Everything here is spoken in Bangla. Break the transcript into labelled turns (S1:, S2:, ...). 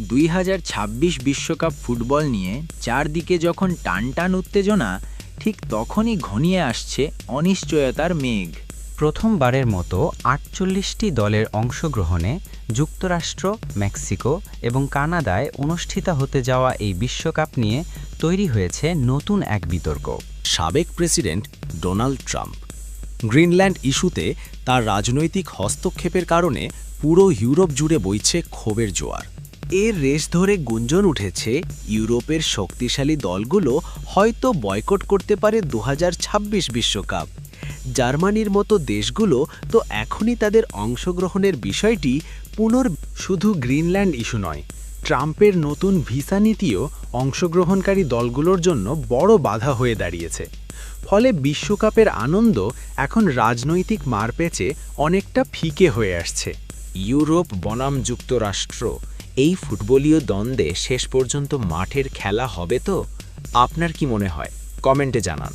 S1: 2026 বিশ্বকাপ ফুটবল নিয়ে চারদিকে যখন টানটান উত্তেজনা, ঠিক তখনই ঘনিয়ে আসছে অনিশ্চয়তার মেঘ।
S2: প্রথমবারের মতো ৪৮টি দলের অংশগ্রহণে যুক্তরাষ্ট্র, মেক্সিকো এবং কানাডায় অনুষ্ঠিত হতে যাওয়া এই বিশ্বকাপ নিয়ে তৈরি হয়েছে নতুন এক বিতর্ক।
S3: সাবেক প্রেসিডেন্ট ডোনাল্ড ট্রাম্প গ্রিনল্যান্ড ইস্যুতে তার রাজনৈতিক হস্তক্ষেপের কারণে পুরো ইউরোপ জুড়ে বইছে ক্ষোভের জোয়ার।
S4: এর রেশ ধরে গুঞ্জন উঠেছে ইউরোপের শক্তিশালী দলগুলো হয়তো বয়কট করতে পারে 2026 বিশ্বকাপ। জার্মানির মতো দেশগুলো তো এখনই তাদের অংশগ্রহণের বিষয়টি
S5: শুধু গ্রিনল্যান্ড ইস্যু নয়, ট্রাম্পের নতুন ভিসা নীতিও অংশগ্রহণকারী দলগুলোর জন্য বড় বাধা হয়ে দাঁড়িয়েছে। ফলে বিশ্বকাপের আনন্দ এখন রাজনৈতিক মারপ্যাচে অনেকটা ফিকে হয়ে আসছে।
S3: ইউরোপ বনাম যুক্তরাষ্ট্র, এই ফুটবলীয় দ্বন্দ্বে শেষ পর্যন্ত মাঠের খেলা হবে তো? আপনার কি মনে হয়? কমেন্টে জানান।